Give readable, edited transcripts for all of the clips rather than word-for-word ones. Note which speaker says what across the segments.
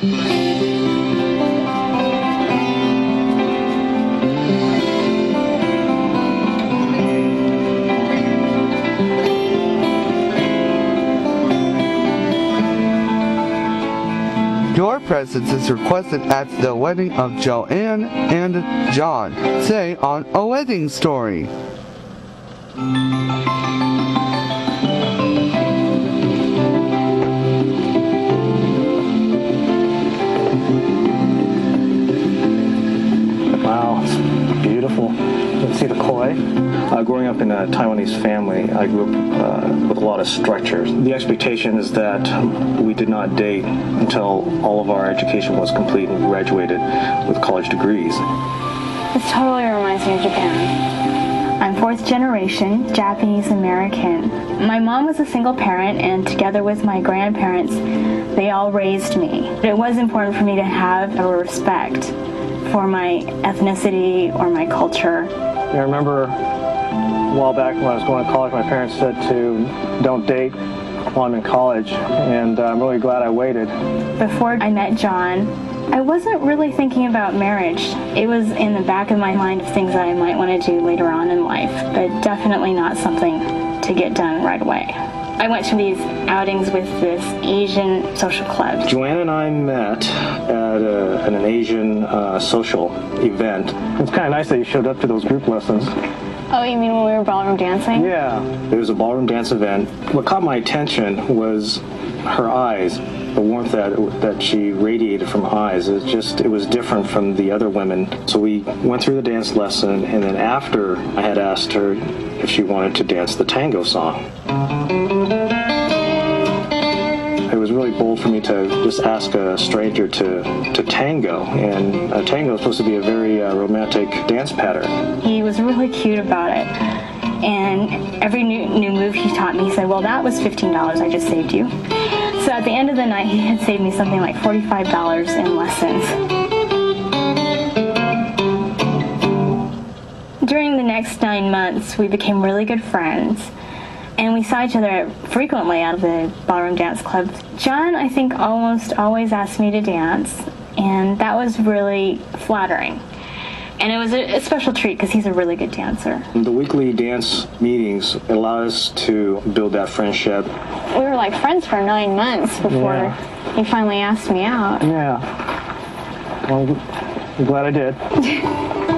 Speaker 1: Your presence is requested at the wedding of JoAnn and John, today on A Wedding Story.
Speaker 2: Wow, it's beautiful. Let's see the koi. Growing up in a Taiwanese family, I grew up with a lot of structures. The expectation is that we did not date until all of our education was complete and we graduated with college degrees.
Speaker 3: This totally reminds me of Japan. I'm fourth generation Japanese American. My mom was a single parent, and together with my grandparents, they all raised me. It was important for me to have a respect for my ethnicity or my culture.
Speaker 2: I remember a while back when I was going to college, my parents said to don't date while I'm in college, and I'm really glad I waited.
Speaker 3: Before I met John, I wasn't really thinking about marriage. It was in the back of my mind of things that I might want to do later on in life, but definitely not something to get done right away. I went to these outings with this Asian social club.
Speaker 2: JoAnn and I met at an Asian social event. It's kind of nice that you showed up to those group lessons.
Speaker 3: Oh, you mean when we were ballroom dancing?
Speaker 2: Yeah. It was a ballroom dance event. What caught my attention was her eyes, the warmth that she radiated from her eyes. It was different from the other women. So we went through the dance lesson, and then after I had asked her if she wanted to dance the tango song. It was really bold for me to just ask a stranger to tango, and tango is supposed to be a very romantic dance pattern.
Speaker 3: He was really cute about it, and every new move he taught me, he said, well, that was $15 I just saved you. So at the end of the night, he had saved me something like $45 in lessons. During the next 9 months, we became really good friends, and we saw each other frequently out of the ballroom dance club. John, I think, almost always asked me to dance, and that was really flattering. And it was a special treat because he's a really good dancer.
Speaker 2: The weekly dance meetings allowed us to build that friendship.
Speaker 3: We were like friends for 9 months before he finally asked me out.
Speaker 2: Yeah. Well, I'm glad I did.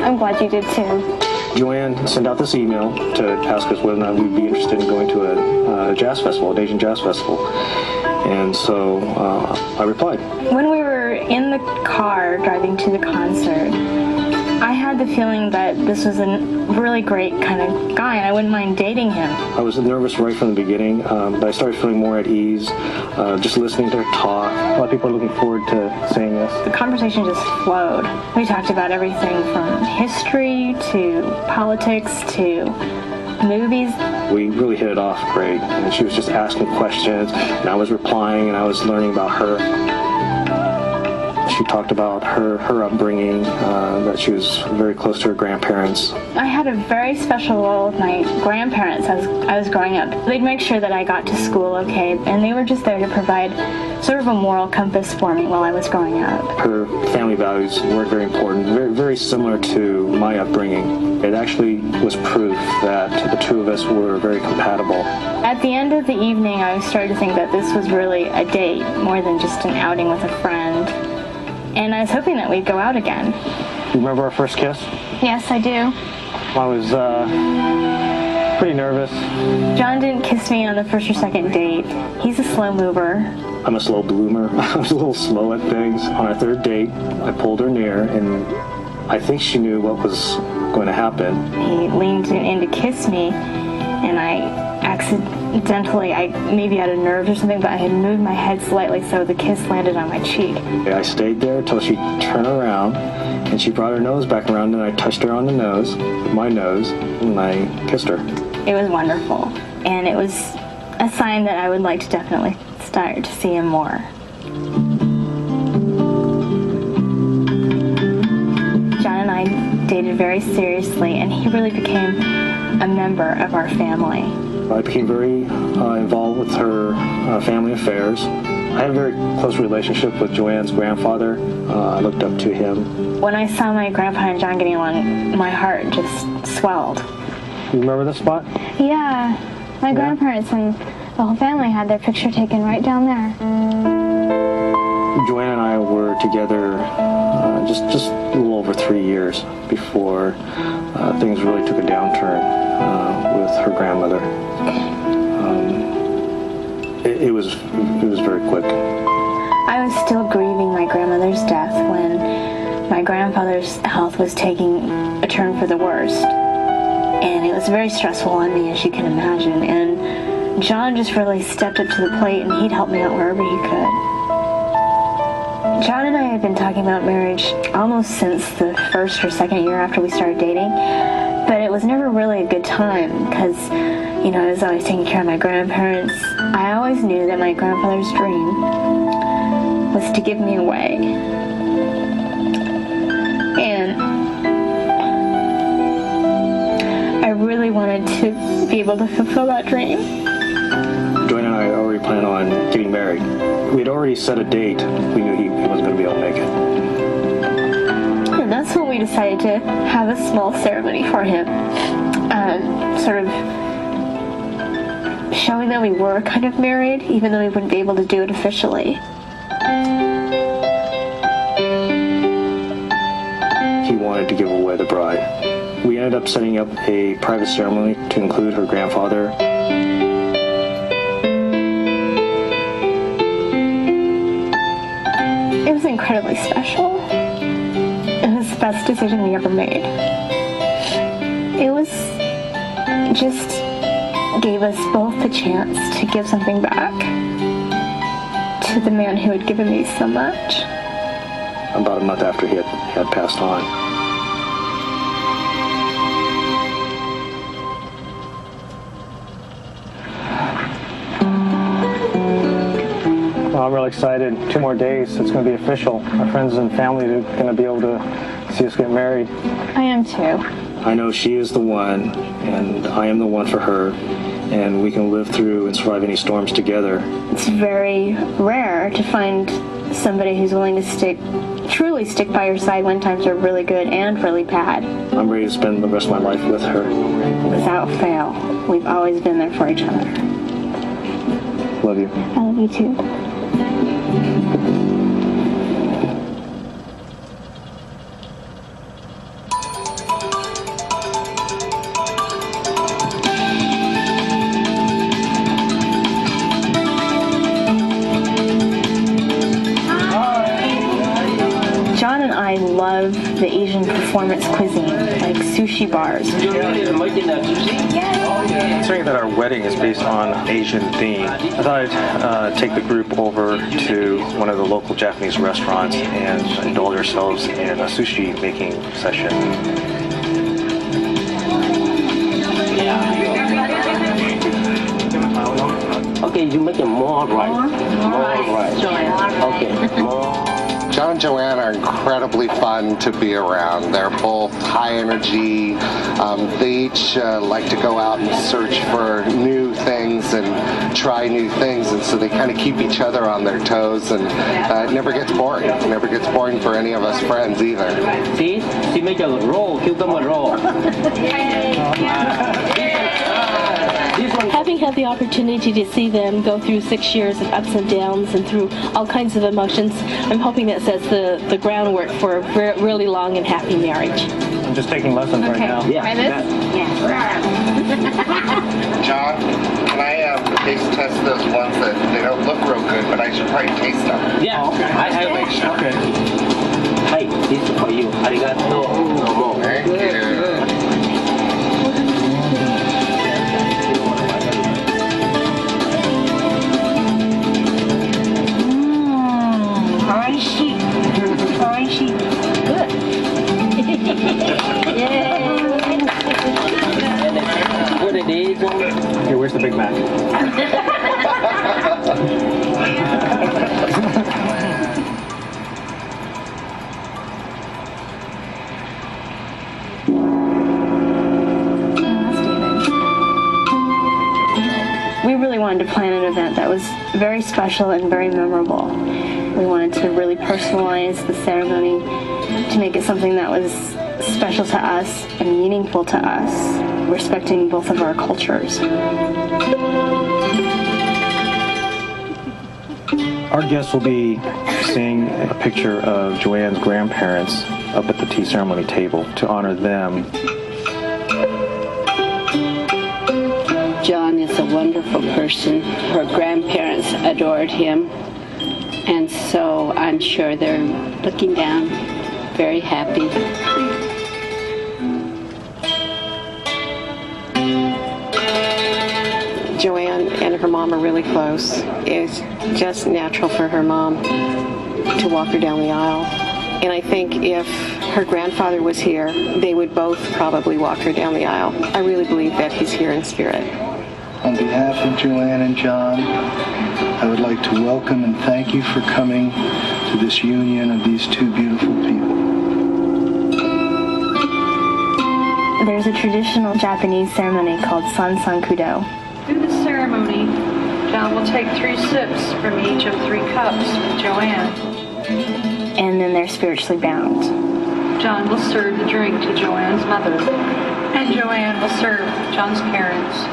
Speaker 3: I'm glad you did too.
Speaker 2: JoAnn sent out this email to ask us whether or not we'd be interested in going to a jazz festival, an Asian jazz festival. And so I replied. When
Speaker 3: we were in the car driving to the concert, I had the feeling that this was a really great kind of guy, and I wouldn't mind dating him.
Speaker 2: I was nervous right from the beginning, but I started feeling more at ease, just listening to her talk. A lot of people are looking forward to seeing this.
Speaker 3: The conversation just flowed. We talked about everything from history to politics to movies.
Speaker 2: We really hit it off great, and she was just asking questions, and I was replying, and I was learning about her. She talked about her upbringing, that she was very close to her grandparents.
Speaker 3: I had a very special role with my grandparents as I was growing up. They'd make sure that I got to school okay, and they were just there to provide sort of a moral compass for me while I was growing up.
Speaker 2: Her family values were very important, very similar to my upbringing. It actually was proof that the two of us were very compatible.
Speaker 3: At the end of the evening, I started to think that this was really a date more than just an outing with a friend. And I was hoping that we'd go out again.
Speaker 2: You remember our first kiss?
Speaker 3: Yes, I do.
Speaker 2: I was pretty nervous.
Speaker 3: John didn't kiss me on the first or second date. He's a slow mover.
Speaker 2: I'm a slow bloomer. I was a little slow at things. On our third date, I pulled her near, and I think she knew what was going to happen. He
Speaker 3: leaned in to kiss me, and I accidentally, maybe out of nerves or something, but I had moved my head slightly so the kiss landed on my cheek. I stayed there until she turned around, and she brought her nose back around, and I touched her on the nose with my nose, and I kissed her. It was wonderful, and it was a sign that I would like to definitely start to see him more. John and I dated very seriously, and he really became a member of our family. I became very involved with her family affairs.
Speaker 2: I had a very close relationship with JoAnn's grandfather. I looked up to him.
Speaker 3: When I saw my grandpa and John getting along, my heart just swelled.
Speaker 2: You remember this spot?
Speaker 3: Yeah, my grandparents and the whole family had their picture taken right down there.
Speaker 2: JoAnn and I were together just a little over 3 years before things really took a downturn with her grandmother. It was very quick.
Speaker 3: I was still grieving my grandmother's death when my grandfather's health was taking a turn for the worst. And it was very stressful on me, as you can imagine. And John just really stepped up to the plate, and he'd help me out wherever he could. John and I had been talking about marriage almost since the first or second year after we started dating, but it was never really a good time because, you know, I was always taking care of my grandparents. I always knew that my grandfather's dream was to give me away. And I really wanted to be able to fulfill that dream.
Speaker 2: JoAnn and I already planned on getting married. We'd already set a date. We knew he wasn't going to be able to make it.
Speaker 3: And that's when we decided to have a small ceremony for him. Sort of showing that we were kind of married, even though we wouldn't be able to do it officially.
Speaker 2: He wanted to give away the bride. We ended up setting up a private ceremony to include her grandfather.
Speaker 3: It was incredibly special. It was the best decision we ever made. It was just gave us both the chance to give something back to the man who had given me so much.
Speaker 2: About a month after he had passed on. Well, I'm really excited. 2 more days, it's going to be official. Our friends and family are going to be able to see us get married.
Speaker 3: I am too.
Speaker 2: I know she is the one, and I am the one for her, and we can live through and survive any storms together.
Speaker 3: It's very rare to find somebody who's willing to truly stick by your side when times are really good and really bad.
Speaker 2: I'm ready to spend the rest of my life with her.
Speaker 3: Without fail. We've always been there for each other.
Speaker 2: Love you.
Speaker 3: I love you too. John and I love the Asian performance cuisine, like sushi bars.
Speaker 2: Considering that our wedding is based on Asian theme, I thought I'd take the group over to one of the local Japanese restaurants and indulge ourselves in a sushi making session.
Speaker 4: Okay, you make it more rice. More rice. Okay, more.
Speaker 5: John and JoAnn are incredibly fun to be around. They're both high energy. They each like to go out and search for new things and try new things, and so they kind of keep each other on their toes, and it never gets boring. It never gets boring for any of us friends either.
Speaker 4: See? She make a roll, cucumber roll.
Speaker 6: Having had the opportunity to see them go through 6 years of ups and downs and through all kinds of emotions, I'm hoping that sets the groundwork for a really long and happy marriage.
Speaker 2: I'm just taking lessons right now.
Speaker 4: Yeah.
Speaker 3: Try this?
Speaker 5: John, can I taste test those ones that they don't look real good, but I should probably taste them?
Speaker 4: Yeah, okay. I have it.
Speaker 2: Okay.
Speaker 4: Hey, this is for you. Arigato.
Speaker 5: Thank you.
Speaker 3: Good.
Speaker 4: What it is?
Speaker 2: Here, where's the Big Mac?
Speaker 3: We really wanted to plan an event that was very special and very memorable. We wanted to really personalize the ceremony to make it something that was special to us and meaningful to us, respecting both of our cultures.
Speaker 2: Our guests will be seeing a picture of JoAnn's grandparents up at the tea ceremony table to honor them.
Speaker 7: John is a wonderful person. Her grandparents adored him, and so I'm sure they're looking down, very happy.
Speaker 8: JoAnn and her mom are really close. It's just natural for her mom to walk her down the aisle. And I think if her grandfather was here, they would both probably walk her down the aisle. I really believe that he's here in spirit.
Speaker 9: On behalf of JoAnn and John, I would like to welcome and thank you for coming to this union of these two beautiful people.
Speaker 3: There's a traditional Japanese ceremony called Sansankudo.
Speaker 10: Through the ceremony, John will take 3 sips from each of 3 cups with JoAnn.
Speaker 3: And then they're spiritually bound.
Speaker 10: John will serve the drink to JoAnn's mother, and JoAnn will serve John's parents.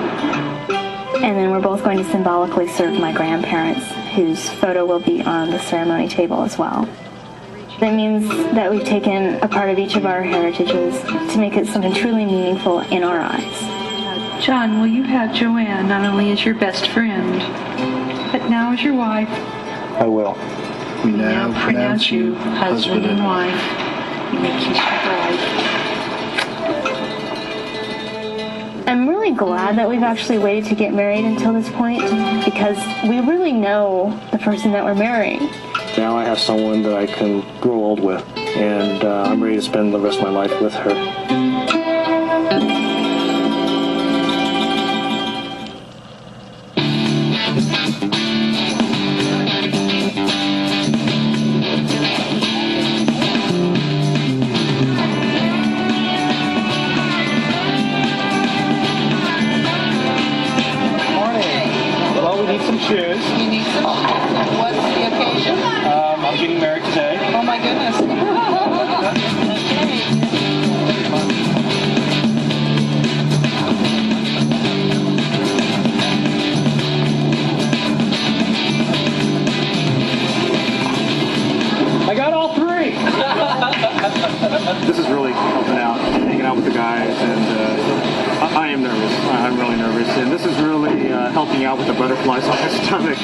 Speaker 3: And then we're both going to symbolically serve my grandparents, whose photo will be on the ceremony table as well. That means that we've taken a part of each of our heritages to make it something truly meaningful in our eyes.
Speaker 10: John, will you have JoAnn not only as your best friend, but now as your wife?
Speaker 2: I will.
Speaker 9: We now pronounce you husband and wife.
Speaker 10: You may kiss your bride.
Speaker 3: I'm really glad that we've actually waited to get married until this point, because we really know the person that we're marrying.
Speaker 2: Now I have someone that I can grow old with, and I'm ready to spend the rest of my life with her.
Speaker 11: Shoes. You need some shoes. What's the occasion?
Speaker 2: I'm getting married today.
Speaker 11: Oh my goodness.
Speaker 2: I got all 3! This is really helping out, hanging out with the guys, and I am nervous. I'm really nervous, and this is really helping out with the butterflies on my stomach.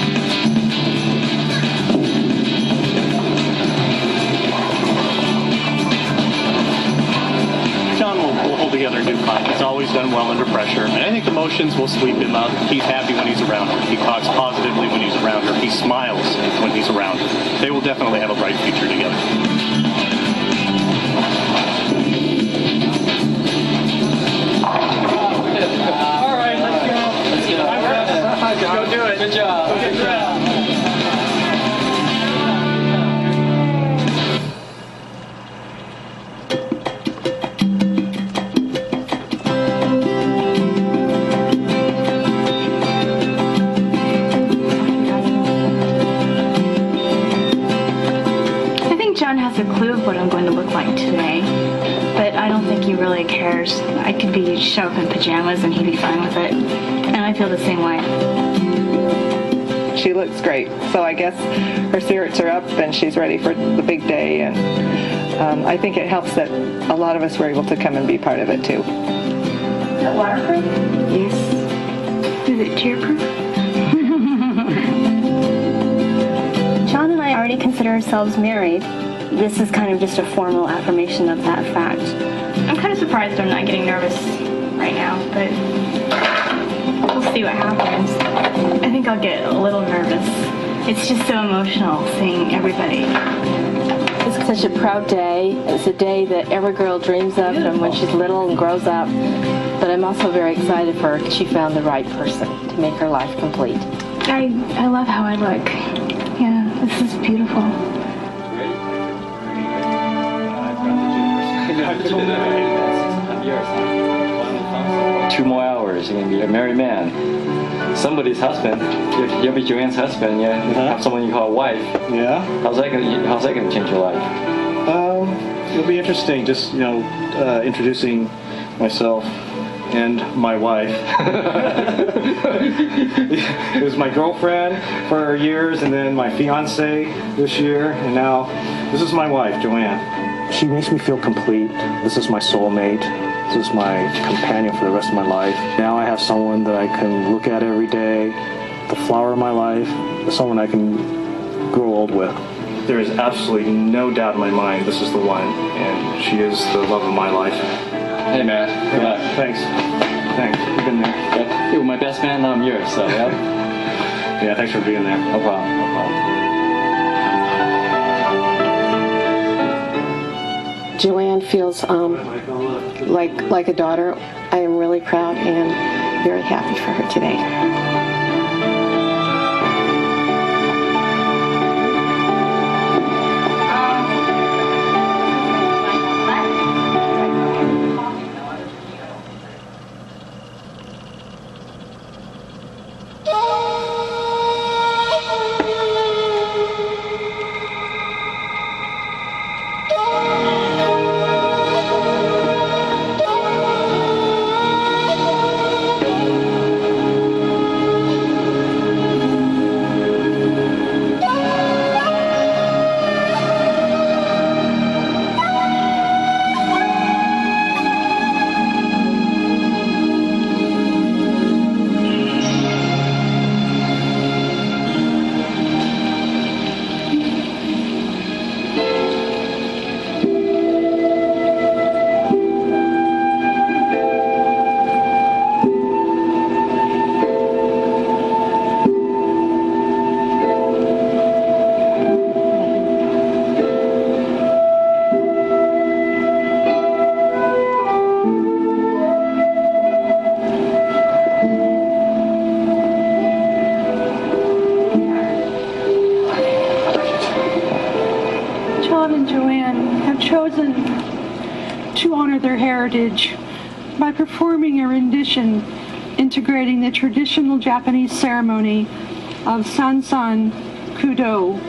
Speaker 12: John will hold together a new fight. He's always done well under pressure, and I think emotions will sweep him up. He's happy when he's around her. He talks positively when he's around her. He smiles when he's around her. They will definitely have a bright future together.
Speaker 11: All right, let's go. Let's go do it. Good job. Good job.
Speaker 3: John has a clue of what I'm going to look like today, but I don't think he really cares. I could show up in pajamas and he'd be fine with it, and I feel the same way.
Speaker 13: She looks great, so I guess her spirits are up and she's ready for the big day, and I think it helps that a lot of us were able to come and be part of it too.
Speaker 3: Is it waterproof?
Speaker 13: Yes.
Speaker 3: Is it tearproof? John and I already consider ourselves married. This is kind of just a formal affirmation of that fact. I'm kind of surprised I'm not getting nervous right now, but we'll see what happens. I think I'll get a little nervous. It's just so emotional seeing everybody.
Speaker 6: It's such a proud day. It's a day that every girl dreams of from when she's little and grows up. But I'm also very excited for her because she found the right person to make her life complete.
Speaker 3: I love how I look. Yeah, this is beautiful.
Speaker 11: Yours.
Speaker 14: 2 more hours, you're going to be a married man. Somebody's husband. You'll be JoAnn's husband. You have someone you call a wife.
Speaker 2: Yeah.
Speaker 14: How's that going to change your life?
Speaker 2: It'll be interesting. Just introducing myself and my wife. It was my girlfriend for years, and then my fiance this year, and now this is my wife, JoAnn. She makes me feel complete. This is my soulmate. This is my companion for the rest of my life. Now I have someone that I can look at every day, the flower of my life, someone I can grow old with. There is absolutely no doubt in my mind this is the one, and she is the love of my life.
Speaker 14: Hey, Matt. Good luck.
Speaker 2: Thanks. You've been there.
Speaker 14: Yep. You were my best man, now I'm yours, so, yep.
Speaker 2: Yeah, thanks for being there.
Speaker 14: No problem.
Speaker 8: JoAnn feels like a daughter. I am really proud and very happy for her today.
Speaker 10: John and JoAnn have chosen to honor their heritage by performing a rendition integrating the traditional Japanese ceremony of Sansan Kudo.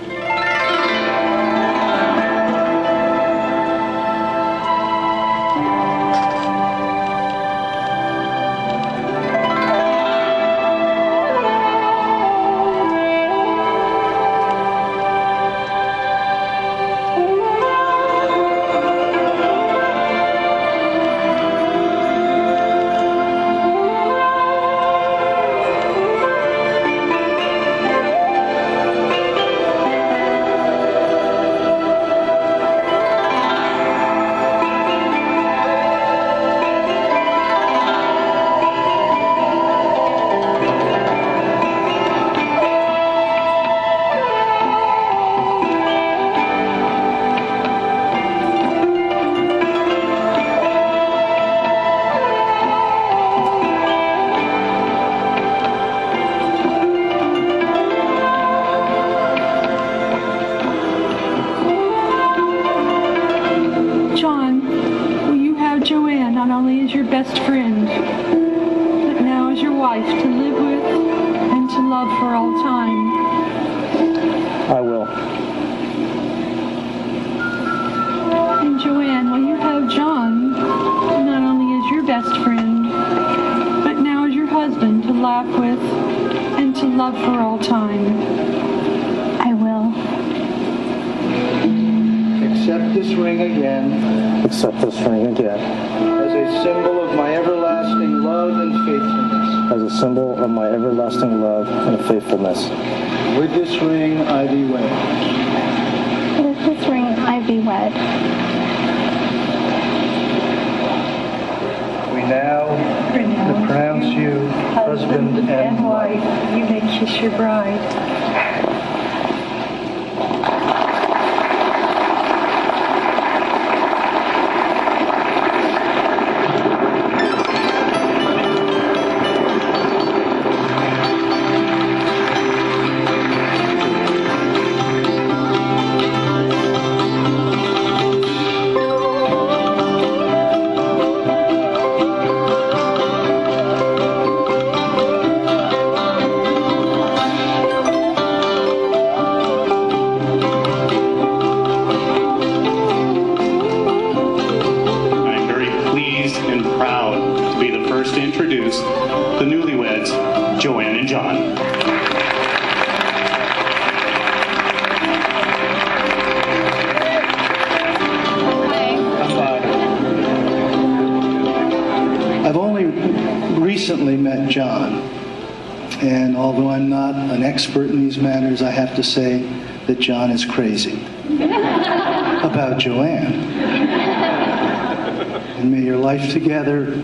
Speaker 10: JoAnn not only as your best friend, but now as your wife to live with and to love for all time?
Speaker 2: I will.
Speaker 10: And JoAnn, will you have John not only as your best friend, but now as your husband to laugh with and to love for all time?
Speaker 3: I will.
Speaker 9: Accept this ring again.
Speaker 2: Accept this ring again.
Speaker 9: As a symbol of my everlasting love and faithfulness.
Speaker 2: As a symbol of my everlasting love and faithfulness.
Speaker 9: With this ring I be wed.
Speaker 3: With this ring I be wed.
Speaker 9: We now pronounce you husband and wife.
Speaker 10: You may kiss your bride.
Speaker 9: JoAnn John. And although I'm not an expert in these matters, I have to say that John is crazy about JoAnn. And may your life together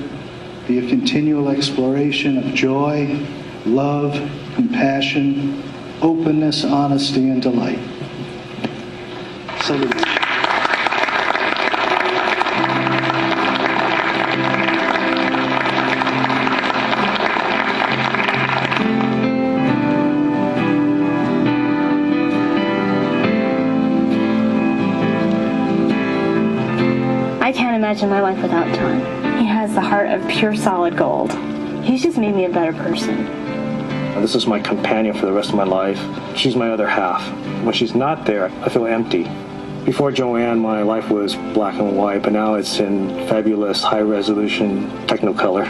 Speaker 9: be a continual exploration of joy, love, compassion, openness, honesty, and delight. Salute.
Speaker 3: I can't imagine my life without John. He has the heart of pure solid gold. He's just made me a better person.
Speaker 2: This is my companion for the rest of my life. She's my other half. When she's not there, I feel empty. Before JoAnn, my life was black and white, but now it's in fabulous, high-resolution Technicolor.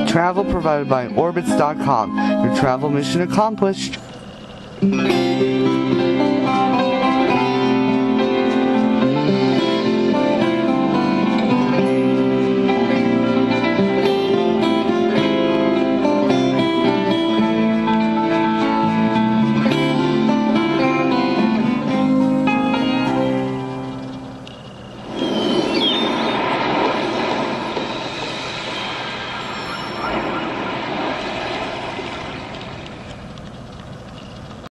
Speaker 1: Travel provided by Orbitz.com. Your travel mission accomplished.